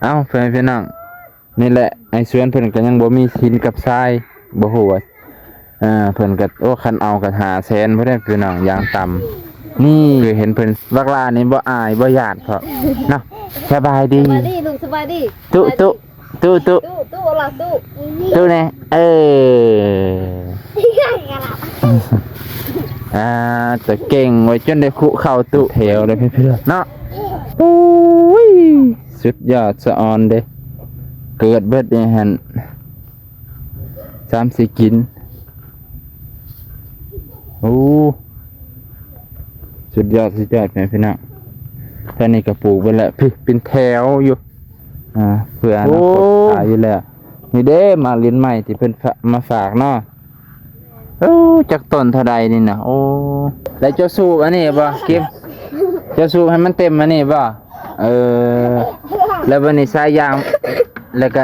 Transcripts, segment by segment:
เอ้าเพื่อนพี่น้องนี่แหละไอ้สวนเพิ่นก็ยังบ่มีหินกับทรายบ่ฮู้ว่าเพิ่นก็โอ้คันเอาก็500,000บ่ได้พี่น้องอย่างต่ำนี่คือเห็นเพิ่นบักลานี่บ่อายบ่ญาติเพราะเนาะสบายดี สบายดีลุงสบายดี ตุตุตุตุ ตู้หลับตู้ ตุแน่อ่าจะเก่งไว้จนได้คุเข้าตุแถวเลยเพื่อนๆเนาะโอ้ยสุดยอดสะออนเด้เกิดเบิดนี่หั่น3-4กินโอ้สุดยอดแม่พี่น้องท่านี่ก็ปลูกไปแล้วพี่เป็นแถวอยู่เพื่ออนาคตขายอยู่แล้วนี่เด้มาเรียนใหม่ที่เพิ่นมาฝากเนาะโอ้จากต้นเท่าใดนี่นะโอ้แล้วเจ้าสูบอันนี้บ่เก็บเจ้าสูบให้มันเต็มอันนี้บ่เออแล้ววันนี้สายยางแล้วก็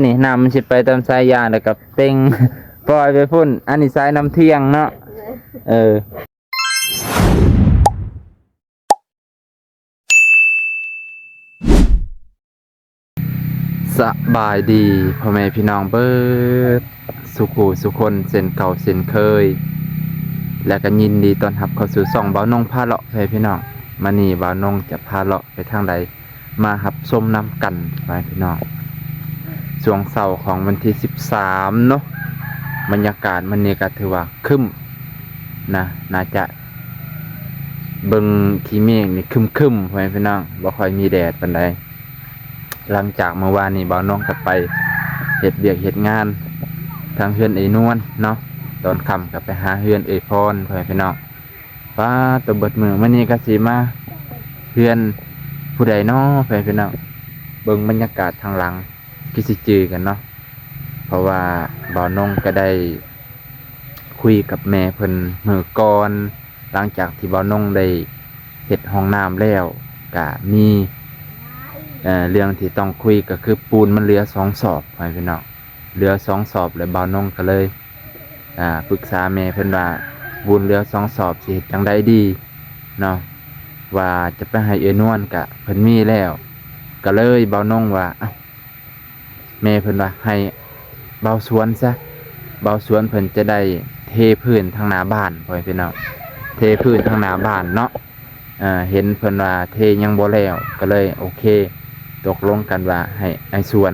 นี่น้ำมันสิไปตามสายยางแล้วก็เป่งปล่อยไปพุ่นอันนี้สายน้ำเที่ยงเนาะสบายดีพ่อแม่พี่น้องเบิดสุขูสุคนเส้นเก่าเส้นเคยและก็ยินดีต้อนรับเข้าสู่2บ่าวนงพาเลาะให้พี่น้องมื้อนี้บ่าวนงจะพาเลาะไปทางใดมารับชมน้ำกันไปพี่น้องช่วงเช้าของวันที่13เนาะบรรยากาศมันนี่ก็ถือว่าครึ้มนะน่าจะเบิ่งขี้เมฆนี่ครึ้มๆพ่อแม่พี่น้องบ่ค่อยมีแดดปานใดหลังจากเมื่อวานนี้บ่าวน้องก็ไปเฮ็ดเวียกเฮ็ดงานทางเฮือนไอ้นวลเนาะตอนค่ำก็ไปหาเฮือนเอ้ยพรพ่อแม่พี่น้องป้าตัวเบิดมือมื้อนี้ก็สิมาเฮือนผู้ใดเนาะพ่อแม่พี่น้องเบิ่งบรรยากาศทางหลังคือสิจือกันเนาะเพราะว่าบ่าวน้องก็ได้คุยกับแม่เพิ่นมื้อก่อนหลังจากที่บ่าวน้องได้เฮ็ดห้องน้ำแล้วก็มีเรื่องที่ต้องคุยก็คือปูนมันเหลือ2 สอบไปพี่น้องเหลือ2 สอบเลยบ่าวนงก็เลยปรึกษาแม่เพิ่นว่าปูนเหลือ2 สอบสิเฮ็ดจังไดดีเนาะว่าจะไปให้เอ้นวลกะเพิ่นมีแล้วก็เลยบ่าวนงว่าแม่เพิ่นว่าให้เบาสวนซะเบาสวนเพิ่นจะได้เทพื้นทางหน้าบ้านไปพี่น้องเทพื้นทางหน้าบ้านเนาะเห็นเพิ่นว่าเทยังบ่แล้วก็เลยโอเคตกลงกันว่าให้ไอ้สวน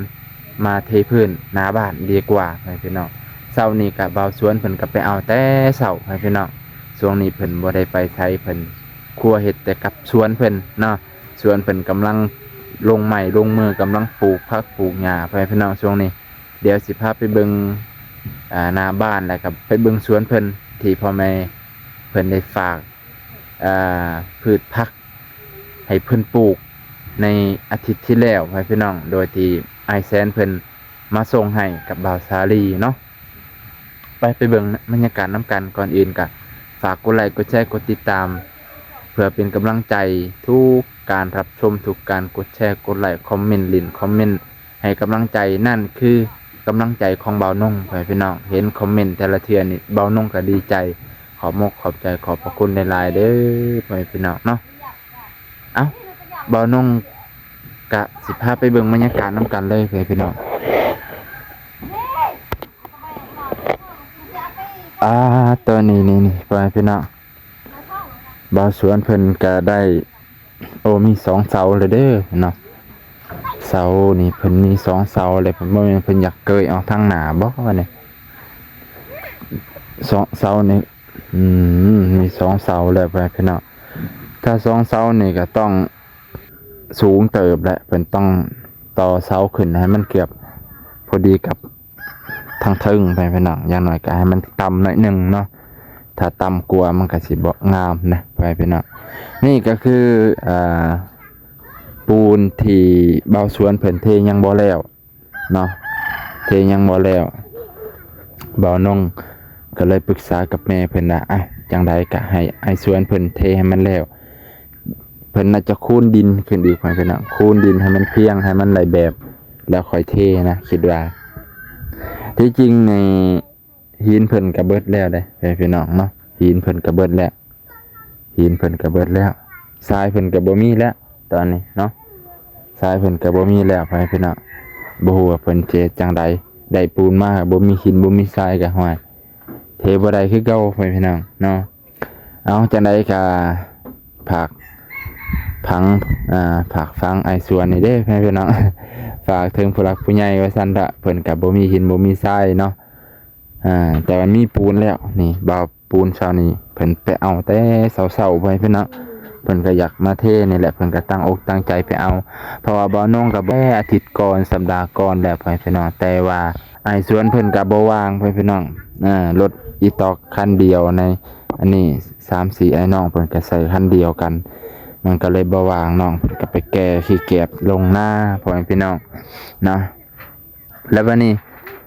มาเทพื้นหน้าบ้านดีกว่าให้พี่น้องเช้านี้ก็เบาสวนเพิ่นก็ไปเอาแต่เช้าให้พี่น้องช่วงนี้เพิ่นบ่ได้ไปไสเพิ่นครัวเฮ็ดแต่กับสวนเพิ่นเนาะสวนเพิ่นกำลังลงใหม่ลงมือกำลังปลูกผักปลูกหญ้าให้พี่น้องช่วงนี้เดี๋ยวสิพาไปเบิ่งหน้าบ้านแล้วก็ไปเบิ่งสวนเพิ่นที่พ่อแม่เพิ่นได้ฝากพืชผักให้เพิ่นปลูกในอาทิตย์ที่แล้วให้พี่น้องโดยที่ไอแซนเพิ่นมาส่งให้กับบ่าวสาลีเนาะไปเบิ่งบรรยากาศน้ำกันก่อนอื่นก็ฝากกดไลค์กดแชร์กดติดตามเพื่อเป็นกำลังใจทุกการรับชมทุกการกดแชร์กดไลค์คอมเมนต์ลินคอมเมนต์ให้กำลังใจนั่นคือกำลังใจของบ่าวนงให้พี่น้องเห็นคอมเมนต์แต่ละเทื่อนี่บ่าวนงก็ดีใจขอบขอบใจขอบพระคุณหลายๆเด้อพี่น้องเนาะบ่าวนงกะสิพาไปเบิ่งบรรยากาศน้ำกันเลยพี่น้องตัวนี้พี่น้องบ่าวสวนเพิ่นก็ได้มี2 เสาเลยเด้อเนาะเสานี่เพิ่นมี2 เสาเลยเพิ่นอยากเกยเอาทางหน้าบ่ว่านี่2 เสานี่มี2 เสาแล้วพี่น้องถ้า2 เสานี่ก็ต้องสูงเติบแหละเป็นต้องต่อเสาขึ้นให้มันเกือบพอดีกับทางทึ่งไปพี่น้องอย่างน้อยก็ให้มันต่ำหน่อยนึงเนาะถ้าต่ำกว่ามันก็สิบ่งามนะไปพี่น้องนี่ก็คือปูนที่เบาสวนเพิ่นเทยังบ่แล้วเนาะเทยังบ่แล้วเบานงก็เลยปรึกษากับแม่เพิ่นว่าจังไดก็ให้ไอ้สวนเพิ่นเทให้มันแล้วเพิ่นน่าจะคูนดินขึ้นอีกพี่น้องคูนดินให้มันเพียงให้มันไหลแบบแล้วค่อยเทนะคิดว่าที่จริงในหินเพิ่นก็เบิดแล้วเด้พี่น้องเนาะหินเพิ่นก็เบิดแล้วหินเพิ่นก็เบิดแล้วทรายเพิ่นก็บ่มีแล้วตอนนี้เนาะ ทรายเพิ่นก็บ่มีแล้วพ่อแม่พี่น้องบ่ฮู้ว่าเพิ่นเฮ็ดจังใดได้ปูนมาบ่มีหินบ่มีทรายก็ห้วยเทบ่ได้คือเก่าพ่อแม่พี่น้องเนาะเอาจังใดก็ฝากผังฝากฟังไอ้สวนนี่เด้พ่อแม่พี่น้อง ฝากถึงผู้หลักผู้ใหญ่ว่าซั่นละเพิ่นก็บ่มีหินบ่มีทรายเนาะแต่มันมีปูนแล้วนี่บ่าวปูนเช้านี้เพิ่นไปเอาแต่เช้าๆพ่อแม่พี่น้องเพิ่นก็อยากมาเทนี่แหละเพิ่นก็ตั้งอกตั้งใจไปเอาเพราะว่าบ่าวนงก็บ่อาทิตย์ก่อนสัปดาห์ก่อนแล้วพ่อแม่พี่น้องแต่ว่าไอ้สวนเพิ่นก็บ่ว่างพ่อแม่พี่น้องรถอีตอกคันเดียวในอันนี้ 3-4 ไอ้น้องเพิ่นก็ใส่คันเดียวกันมันก็เลยบ่ว่างน้องเพิ่นก็ไปแก้ขี้เก็บลงหน้าพ่อแม่พี่น้องเนาะแล้ววันนี้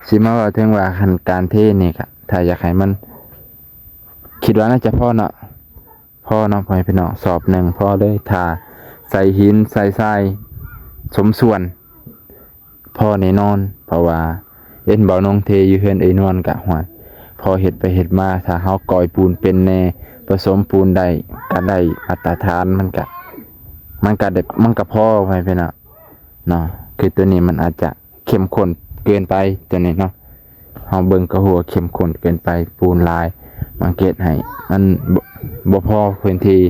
สิมาเว้าถึงว่าคันการเทนี่ก็ถ้าอยากให้มันคิดว่าน่าจะพอเนาะพ่อเนาะพ่อให้พี่น้องสอบหนึ่งพ่อเลยทาใส่หินใส่ทรายสมส่วนพ่อแน่นอนเพราะว่าเอ็นเบานงเทอยู่เฮือนไอ้นวลกะหัวพอเฮ็ดไปเฮ็ดมาถ้าเฮาก่อยปูนเป็นแน่ผสมปูนได้ก็ได้มาตรฐานมันก็ได้มันก็พอพ่อให้พี่น้องเนาะคือตัวนี้มันอาจจะเข้มข้นเกินไปตัวนี้เนาะเฮาเบิ่งก็หัวเข้มข้นเกินไปปูนลายมันเกตให้มันบ่พอพื้นที่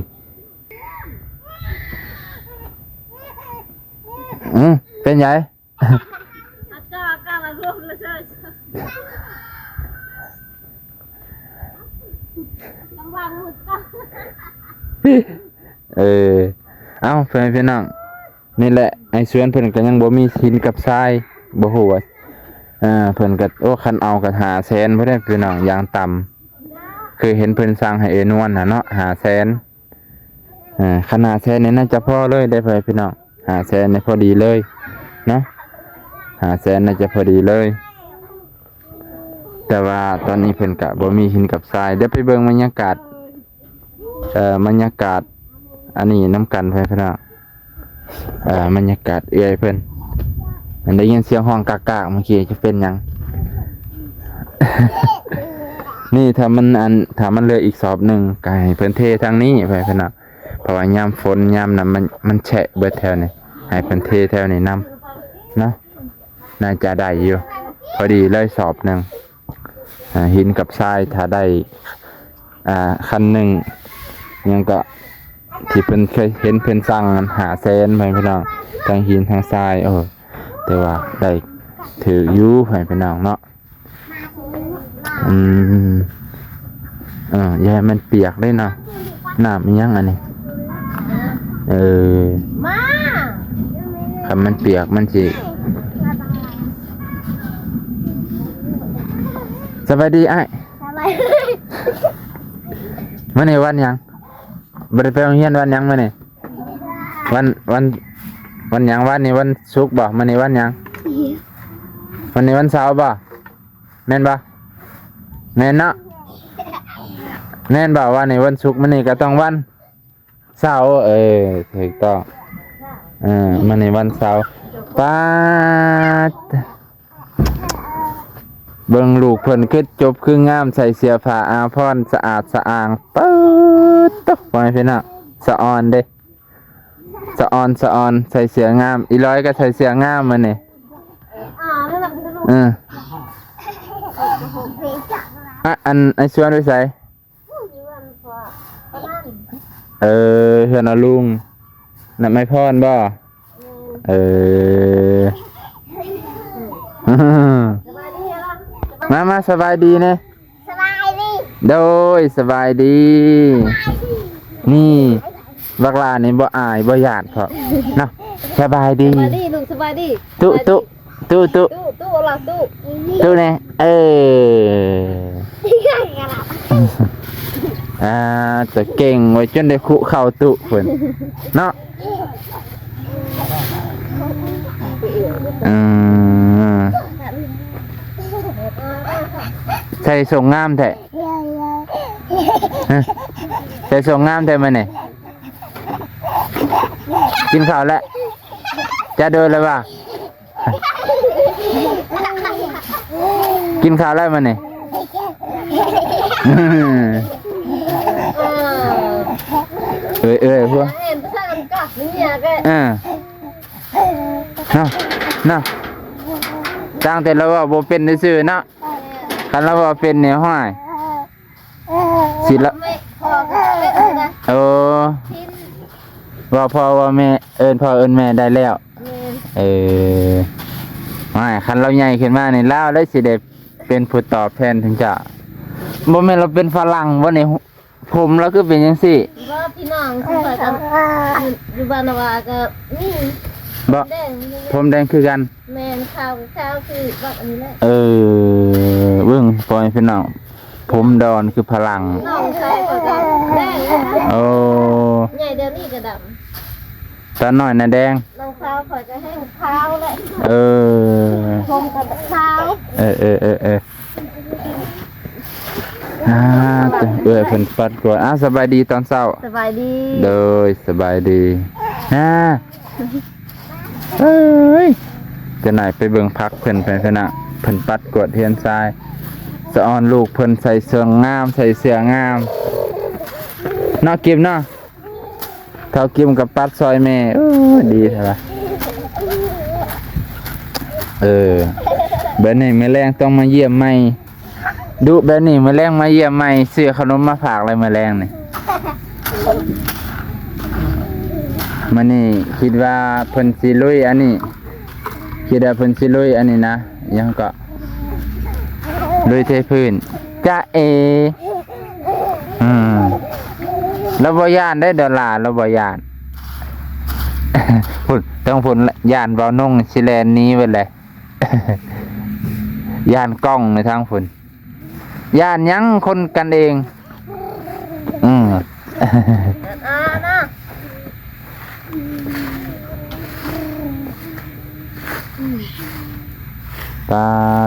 เป็นไง เอ้าแฟนพี่น้องนี่แหละไอ้สวนเพิ่นก็ยังบ่มีหินกับทรายบ่ฮู้ว่าเพิ่นก็โอ้คันเอาก็500,000บ่ได้พี่น้องอย่างต่ำคือเห็นเพิ่นสร้างให้เอนวลน่ะเนาะ500,000ขนาดแสนนี่น่าจะพอเลยได้พี่น้อง500,000นี่พอดีเลยเนาะ500,000น่าจะพอดีเลยแต่ว่าตอนนี้เพิ่นก็บ่มีหินกับทรายเดี๋ยวไปเบิ่งบรรยากาศบรรยากาศอันนี้น้ำกันพี่น้องบรรยากาศเอื้อยเพิ่นมันได้ยินเสียงห้องกากๆเมื่อกี้จะเป็นหยัง นี่ถ้ามันเหลืออีกสอบหนึ่งก็ให้เพิ่นเททางนี้ไปพี่น้องเพราะว่ายามฝนยามนั้นมันแฉะเบิดแถวนี้ให้เพิ่นเทแถวนี้นำเนาะน่าจะได้อยู่พอดีเลยสอบหนึ่งหินกับทรายถ้าได้คันหนึ่งยังก็ที่เพิ่นเคยเห็นเพิ่นสั่ง500,000ไปพี่น้องทั้งหินทั้งทรายแต่ว่าได้ถืออยู่ไปพี่น้องเนาะอย่าให้มันเปียกเลยเนาะน้ำมันยังอันนี้มาถ้ามันเปียกมันสิสบายดีไอ้สบายมื้อนี้วันหยังบ่ได้ไปโรงเรียนวันหยังมื้อนี้วันหยังวันนี้วันศุกร์บ่มื้อนี้วันหยังวันนี้วันเสาร์บ่แม่นบ่แม่นเนาะแม่นบ่วันนี้วันศุกร์มื้อนี้ก็ต้องวันเสาร์ถูกต้องมื้อนี้วันเสาร์ป๊าดเบิ่งลูกเพิ่นคือจบคืองามใส่เสื้อผ้าอาภรณ์สะอาดสะอ้างปึ๊ดตกไปพี่น้องสะออนเด้สะออนใส่เสื้องามอีร้อยก็ใส่เสื้องามมื้อนี้อันไอ้ชวนไปใส่เฮือนเอาลุงน่ะไม่พรบ่มาสบายดีเนี่ยสบายดีโดยสบายดีนี่บักลานี่บ่อายบ่หยาดเพราะเนาะสบายดีลูกสบายดีตุ๊ล่ะตุ๊เนี่ยจะเก่งไว้จนได้คุเข้าตุ๊เพิ่นเนาะใส่ส่งงามแท้ใส่ส่งงามแท้มื้อนี้กินข้าวแล้วจะเดินเลยป่ะกินข้าวแล้วมื้อนี้พวก เนาะเนาะตั้งแต่เราว่าบ่เป็นซื่อๆเนาะคันเราว่าเป็นเนี่ยห้อยสิละ ไม่พอเป็นนะ เออ ทิ้น ว่าพ่อว่าแม่เอิ้นพ่อเอิ้นแม่ได้แล้ว เงิน เออไม่คันเราใหญ่ขึ้นมานี่แล้วได้สิได้เป็นผู้ตอบแทนถึงจะบ่แม่นเราเป็นฝรั่งบ่นี่ผมเราคือเป็นจังซี่ ว่าพี่น้องคือเปิดอยู่บ้านนาวาก็นี่ บ่ แดง ผมแดงคือกัน แมนข้าวคือบักอันนี้แหละ เออเบิ่งปล่อยพี่น้องผมดอนคือพลัง น้องชายก็แดง โอ้ ใหญ่เดี๋ยวนี้ก็ด ตาน้อยน่ะแดง ำน้องสาวคอยจะให้ขาวแหละ เออ ผมกับขาว เออเพิ่นปัดก่อนสบายดีตอนเช้า สบายดี โดยสบายดีเอ้ยจะไหนไปเบิ่งพักเพิ่นไปเพิ่นน่ะเพิ่นปัดกวดเทียนทรายสะออนลูกเพิ่นใส่เสื้องามใส่เสื้องามเนาะกิมเนาะเขากิมกับปัดซอยแม่ดีแท้ล่ะแบบนี้มื้อแรงต้องมาเยี่ยมใหม่ดุแบบนี้มื้อแรงมาเยี่ยมใหม่ซื้อขนมมาฝากอะไรมื้อแรงนี่มื้อนี้คิดว่าเพิ่นสิลุยอันนี้คิดว่าเพิ่นสิลุยอันนี้นะยังก็ลุยเทพื้นจ้าเอแล้วบ่ย่านได้ดอลลาร์แล้วบ่ย่าน พุ่นต้องพุ่นย่านเบานุ่งสิแลนนี้ไว้เลย ย่านกล้องในทางพุ่นย่านยังคนกันเองนะ ตา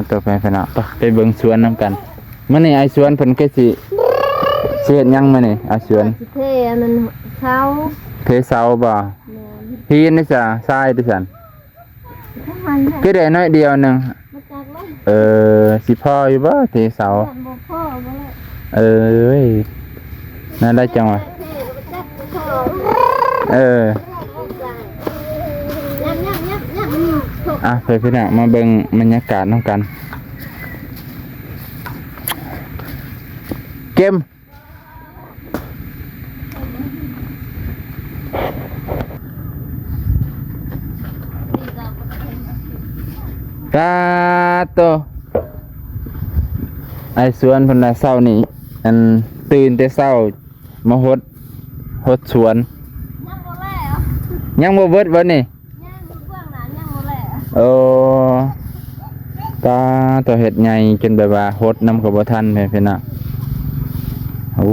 ตัวแฟนๆไปเบิ่งสวนนำกันมื้อนี้ไอ้สวนเพิ่นก็สิเฮ็ดหยังมื้อนี้ไอ้สวน สิเทอันนั้นเช้า เทเสาบ่ฮีนนี่จ้ะทรายดิฉัน ทั้งวันแหละ ก็ได้น้อยเดียวหนึง มาจากไหน สิพออยู่บ่เทเสา บ่พ่อบ่เลย เอ้ยนั่นได้จังวะ ไปพี่น้องมาเบิ่งบรรยากาศนำกันเกมตาโตไอ้สวนเพิ่นน่ะเช้านี้อันตื่นแต่เช้ามาหดสวนยังบ่เบิดบ่นี่โอ้ตาตัวเห็ดใหญ่จนแบบว่าหดน้ำกับบ่ทันเพิ่นน่ะโอ้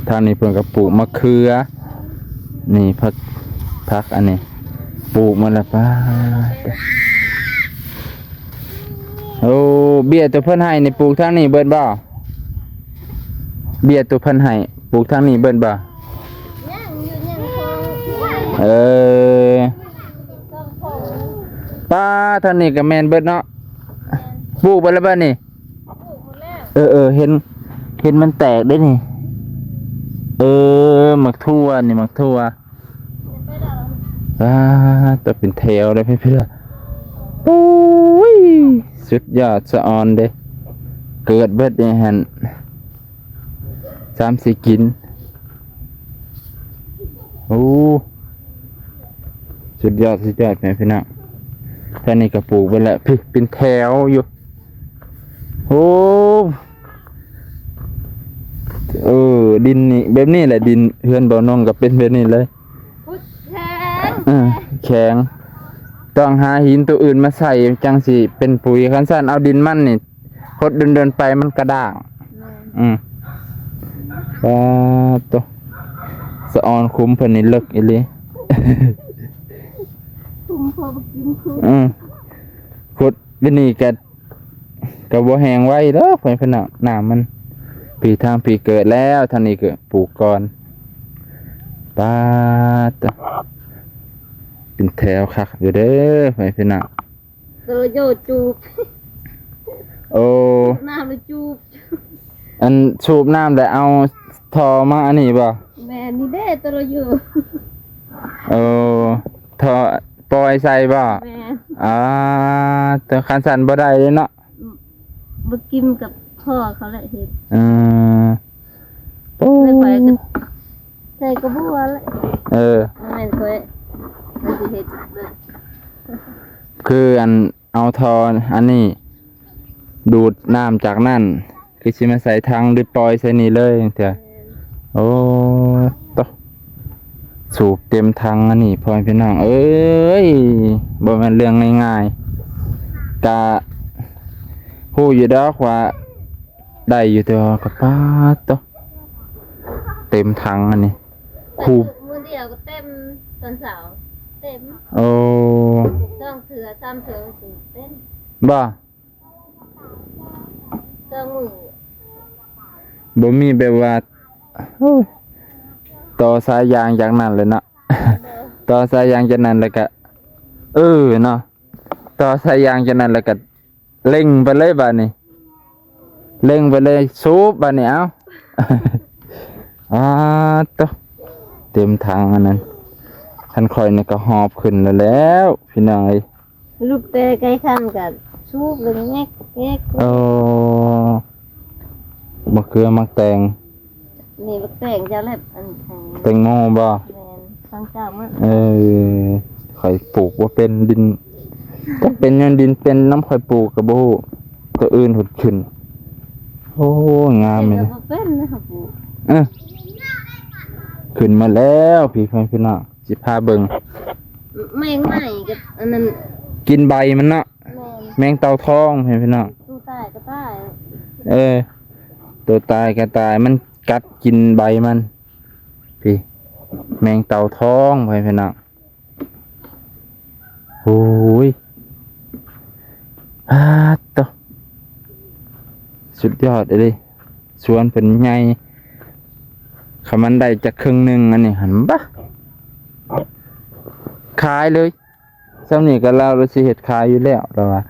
ทางนี้เพิ่นก็ปลูกมะเขือนี่พักอันนี้ปลูกมาแล้วป้าโอ้เบี้ยตัวเพิ่นให้นี่ปลูกทางนี้เบิดบ่เบี้ยตัวเพิ่นให้ปลูกทางนี้เบิดบ่ป้าท่านนี่ก็แมนเบิดเนาะปลูกไปแล้วบ้านนี่เห็นมันแตกได้นี่หมักทั่วนี่หมักทั่วแต่เป็นแถวเลยเพื่อนโอ้ยสุดยอดสะออนเด้เกิดเบิดนี่ฮัน3-4กินโอ้สุดยอดแม่พี่น้องท่านนี้ก็ปลูกไปแล้วพี่เป็นแถวอยู่โอ้ดินนี่แบบนี้แหละดินเฮือนบ่อน้องก็เป็นแบบนี้เลยแข็งต้องหาหินตัวอื่นมาใส่จังสิเป็นปุ๋ยคันซั่นเอาดินมันนี่พดเดินไปมันกระด้างตัวสะออนคุ้มเพิ่นนี่เลิกอีหลี ขุดดินนี่ก็บ่แห้งไว้เด้อเพิ่นน่ะน้ำมันปีทางปีเกิดแล้วท่านนี้ก็ปลูกก่อนป้าตะเป็นแถวคักอยู่เด้อเพิ่นน่ะ โยจูบ โอ้ น้ำเลยจูบ อันสูบน้ำแล้วเอาท่อมาอันนี้บ่ แม่นี่เด้ตัวอยู่ ใส่บ่ แม่ อ่าแต่คันสั่นบ่ได้เลยเนาะ บ่กินกับพ่อเขาแหละเฮ็ด อืมโอ้ ไม่ค่อยก็ใส่กระบัวแหละ เออ แม่นค่อยมันสิเฮ็ดเลย คืออันเอาทออันนี้ดูดน้ำจากนั่นคือสิมาใส่ถังหรือปล่อยใส่นี่เลยเถอะโอ้ตะสูบเต็มถังอันนี้พ่อแม่พี่น้องเอ้ยบ่แม่นเรื่องง่ายๆกะฮู้อยู่ดอกว่าได้อยู่แต่ว่าก็ป๊าดตะเต็มถังอันนี้คูบ มื้อเดียวก็เต็มตอนเช้าเต็ม โอ้ ต้องเถือ3เถือสิเต็ม บ่ ต้องมือ บ่มีแบบว่าโอ้ยต่อสายยางจากนั้นเลยเนาะ ต่อสายยางจากนั้นแล้วก็เนาะต่อสายยางจากนั้นแล้วก็เล็งไปเลยบัดนี้เล็งไปเลยสูบบัดนี้เอ้า อ่าตะเต็มทางอันนั้นคันข่อยนี่ก็หอบขึ้นแล้วพี่น้องเอ้ย ลูกแต่ไก่คั่นก็สูบเลยแงกแงก โอ้มะเขือมักแตง นี่บักแตงเจ้าแลบอันทาง แตงโมบ่ แม่นทางเจ้ามา ข่อยปลูกว่าเป็นดินก็เป็นยันดินเป็นน้ำข่อยปลูกกับโบตัวอื่นหุดขึ้นโอ้งามเลย เฮ็ดบ่เป็นนะครับปู่ เออขึ้นมาแล้วพี่พี่น้องสิพาเบิ่ง แมงใหม่กับอันนั้น กินใบมันเนาะ แมง แมงเต่าทองพี่น้อง ตู้ใต้ก็ใต้ ตัวตายก็ตายมันกัดกินใบมันพี่แมงเต่าทองพี่น้องโอ้ยตะสุดยอดเลยสวนเป็นไงขมันได้จากครึ่งหนึ่งอันนี้หันบะขายเลยสำนี่ก็เราสิเห็ดขายอยู่แล้วเราว่า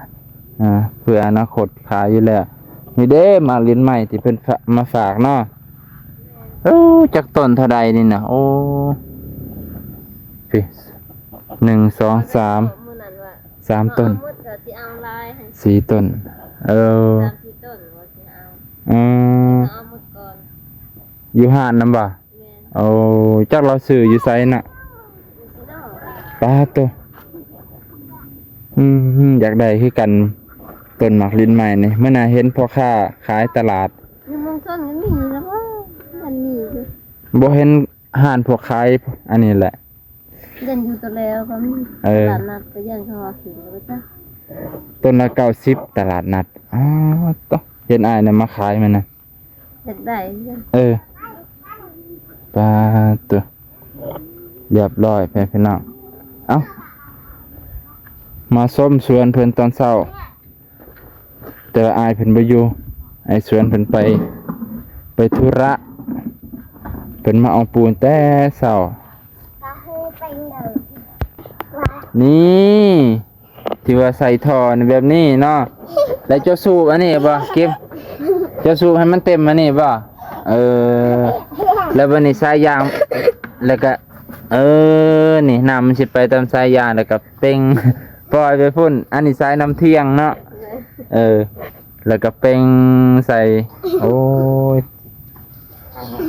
เพื่ออนาคตขายอยู่แล้วนี่เด้มาเรียนใหม่ที่เพิ่นมาฝากเนาะโอ้จากต้นเท่าใดนี่นะโอ้พี่1 2 3 มื้อนั้นว่า 3 ต้น เอาหมดก็สิเอาลายให้ 4 ต้น3 4ต้นว่าสิเอา อืม เอาหมดก่อน อยู่ห้านนำบ่ แม่น โอ้จักเราซื้ออยู่ไสน่ะ สิเนาะ ปลาตัวอยากได้คือกันต้นหมากลิ้นใหม่นี่เมื่อน่ะเห็นพ่อค้าขายตลาด อยู่เมืองชนก็มีแล้วว่ามันมีอยู่ บ่เห็นห้านพวกขายอันนี้แหละ เดินอยู่ตัวแล้วก็มี เออ ตลาดนัดก็ยังเขาว่าสิแล้วจ้ะ ต้นละ90ตลาดนัดอ๋อตัวเห็นอ้ายน่ะมาขายมันน่ะ อยากได้เงิน ปลาตัวเรียบร้อยไปพี่น้องเอ้ามาส้มสวนเพิ่นตอนเช้าแต่ว่าอายเพิ่นบ่อยู่ไอ้สวนเพิ่นไปธุระเพิ่นมาเอาปูนแต่เช้านี่ที่ว่าใส่ท่อนี่แบบนี้เนาะแล้วเจ้าสูบอันนี้บ่เก็บเจ้าสูบให้มันเต็มอันนี้บ่แล้วบัดนี้สายยางแล้วก็นี่น้ำมันสิไปตามสายยางแล้วก็เป่งปล่อยไปพุ่นอันนี้สายน้ำเที่ยงเนาะแล้วก็เป่งใส่โอ้ย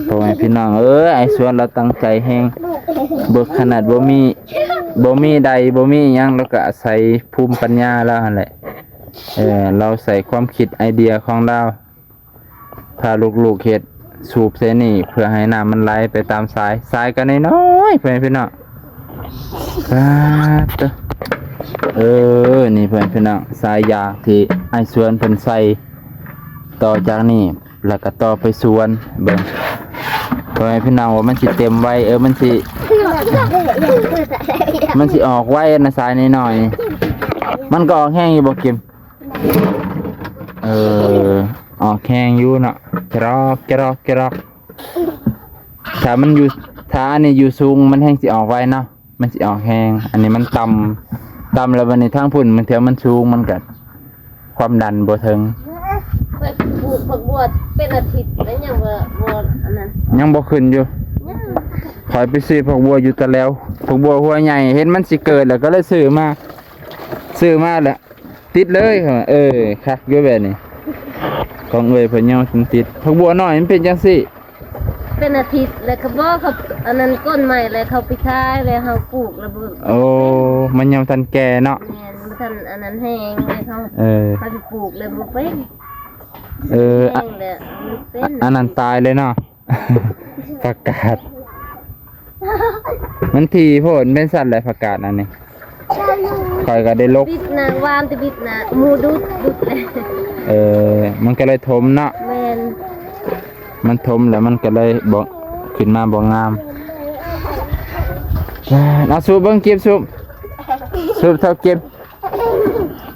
พ่อแม่พี่น้องไอ้สวนเราตั้งใจแฮงเบิกขนาดบ่มีใดบ่มีหยังแล้วก็อาศัยภูมิปัญญาเราหั่นแหละเราใส่ความคิดไอเดียของเราพาลูกๆเฮ็ดสูบเสนี่เพื่อให้น้ำมันไหลไปตามสายกันน้อยๆเพื่อนพี่น้องนี่เพื่อนพี่น้องสายยางที่ไอ้สวนเพิ่นใส่ต่อจากนี้แล้วก็ต่อไปสวนเบิ่งเพื่อนพี่น้องว่ามันสิเต็มไว้มันสิออกไว้นะสายน้อยๆมันก็ออกแห้งอยู่บ่กิมออกแห้งอยู่เนาะกรอกถ้ามันอยู่ถ้าอันนี้อยู่สูงมันแห้งสิออกไว้เนาะมันสิออกแห้งอันนี้มันต่ำแล้ววันนี้ทางพุ่นมันเถอะมันสูงมันก็ความดันบ่ถึง ไปปลูกผักบัวเป็นอาทิตย์แล้วยังบ่อันนั้น ยังบ่ขึ้นอยู่ ยัง คอยไปซื้อผักบัวอยู่แต่แล้วผักบัวหัวใหญ่เห็นมันสิเกิดแล้วก็เลยซื้อมาแหละติดเลยค่ะคักอยู่แบบนี้ของเอ้ยเพิ่นยังติดผักบัวน้อยมันเป็นจังซี่ เป็นอาทิตย์แล้วเขาบอกเขาอันนั้นก้นใหม่เลยเขาไปขายเลยเขาปลูกแล้วบ่ โอ้มันยังทันแก่เนาะ แม่นมันทันอันนั้นแห้งเลยเขาไปปลูกเลยบ่เป็นแห้งเลยบ่เป็น อันนั้นตายเลยเนาะ ผักกาดมันทีโพดเป็นสัตว์อะไรผักกาดนั่นนี่คอยก็ได้ลก บิดนะวานแต่บิดนะหมูดุดเลย มันก็เลยทมเนาะ แม่น มันทมแล้วมันก็เลยบ่ขึ้นมาบ่งามเอาสูบเบิ่งเก็บสูบเท่าเก็บ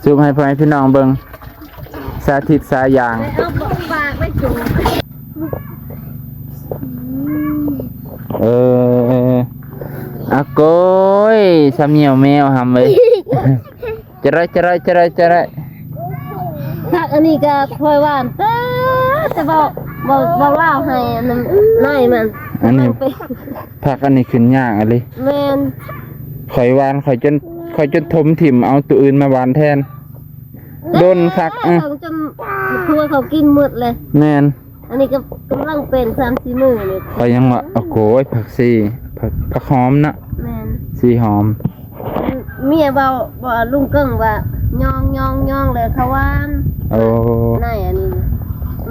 สูบให้พ่อให้พี่น้องเบิ่งสาธิตสายาง เอาปากไปจุ่ม อะโกยสามเหนียวแมวหำเว้ยจะไร ผักอันนี้ก็ค่อยหวานแต่บ่เล่าให้อันนั้นน้อยมัน อันนี้ ไป ผักอันนี้ขึ้นยากอะไร แม่น ข่อยวานข่อยจนทมถิ่มเอาตัวอื่นมาวานแทนโดนคัก เขาจนครัวเขากินหมดเลย แม่น อันนี้ก็กำลังเป็น3-4 มื้อนี่ ข่อยยังว่าโอ้โหผักซีผักหอมนะ แม่น ซีหอม เมียบ่ลุงเกิ้งว่าย่องเลยเขาหวาน โอ้ ไหนอันนี้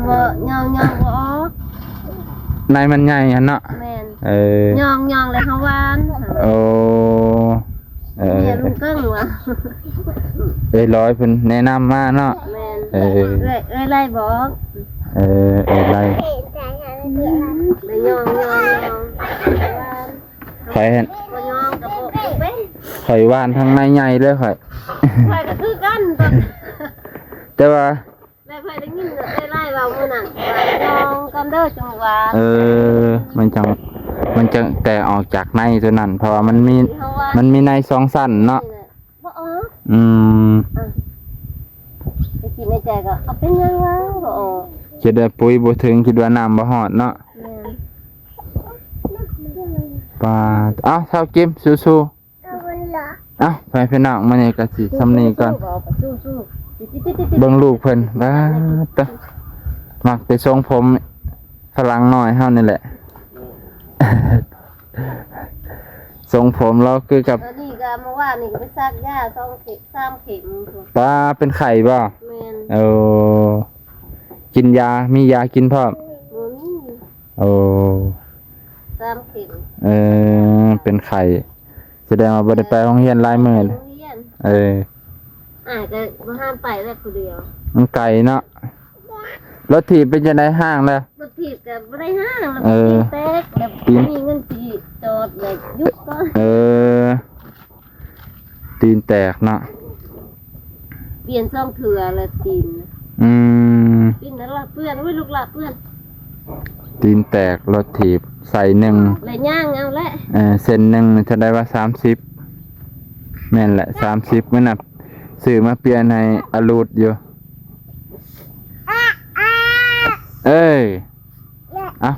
บ่ย่องบ่ออก นายมันใหญ่อันเนาะ แม่น ย่ องเลยเขาหวาน โอ้เมียลุงเกิ้งว่า ร้อยเพิ่นแนะนำมาเนาะ แม่น เออ ไล่บอก ไร ไปย่องหวาน ข่อยเห็น บ่ย่องกับบ่เป็น ข่อยวานทางในใหญ่เลยข่อย ไปก็คือกันตอน แต่ว่า ได้ไปได้ยินไล่เว้ามื้อนั้นว่าย่องกันเด้อจังหวะ มันจะแตกออกจากในตัวนั้น เพราะว่ามันมีในสองสั้นเนาะ บ่ออก ไปกินในใจก็เอาเป็นยังวะบ่ออก คิดว่าปุ๋ยบ่ถึงคิดว่าน้ำบ่ฮอดเนาะ แม่น ปาดเอ้าเท่ากิมสู้ๆเอ้าไปพี่น้องมื้อนี้ก็สิซำนี้ก่อน สู้ๆ เบิ่งลูกเพิ่นบ้าตะมักไปทรงผมฝรั่งน้อยเฮานี่แหละ ทรงผมเราคือกับ แล้วนี่ก็เมื่อวานนี่ก็ไปซักยา2 เข็ม3 เข็ม ป้าเป็นไข่บ่ แม่น กินยามียากินพร้อม บ่มี 3 เข็ม เป็นไข่แสดงว่าบ่ได้ไปโรงเรียนหลายมื้อเลย โรงเรียน ก็ บ่ห้ามไปแล้วผู้เดียว มันไก่เนาะรถถีบเป็นจังได๋ห้างแล้ว บ่ผิดก็บ่ได้ห้างแล้วกินแตกแบบมีเงินสิจอดเลยหยุดก่อน ตีนแตกเนาะ เปลี่ยนซ่อมเถื่อละตีน ตีนนั่นละเพื่อนอุ้ยลูกหลับเพื่อน ตีนแตกรถถีบใส่หนึ่ง เลยย่างเอาละ เส้นหนึ่งจะได้ว่า30แม่นแหละ30มันน่ะซื้อมาเปลี่ยนให้อลูดอยู่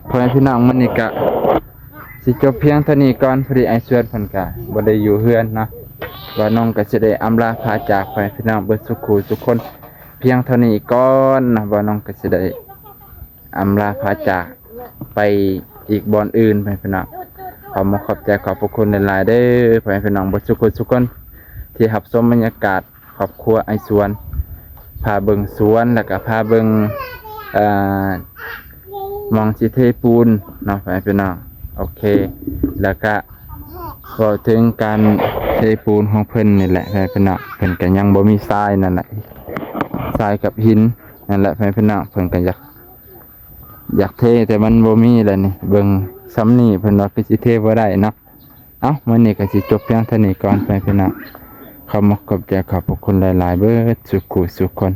พ่อแม่พี่น้องมันนี่กะสิจบเพียงเท่านี้ก่อนพอดีไอ้ชวนเพิ่นกะบ่ได้อยู่เฮือนเนาะว่าน้องก็สิได้อำลาพาจากไปพี่น้องเบิดสุขูทุกคนเพียงเท่านี้ก่อนนะว่าน้องก็สิได้อำลาพาจากไปอีกบ่อนอื่นไปพี่น้องขอขอบใจขอบพระคุณหลายๆเด้อพ่อแม่พี่น้องเบิดสุขูทุกคนที่รับชมบรรยากาศครอบครัวไอ้สวนพาเบิ่งสวนแล้วก็พาเบิ่งมองสิเทปูนเนาะไปพี่น้องโอเคแล้วก็ก็ถึงการเทปูนของเพิ่นนี่แหละไปพี่น้องเพิ่นก็ยังบ่มีทรายนั่นแหละทรายกับหินนั่นแหละไปพี่น้องเพิ่นก็อยากเทแต่มันบ่มีแหละนี่เบิ่งซ้ำนี่เพิ่นว่าคือสิเทบ่ได้เนาะมื้อนี้ก็สิจบเพียงเท่านี้ก่อนไปพี่น้องขอบใจขอบพระคุณหลายๆเบิดสุขสุขคน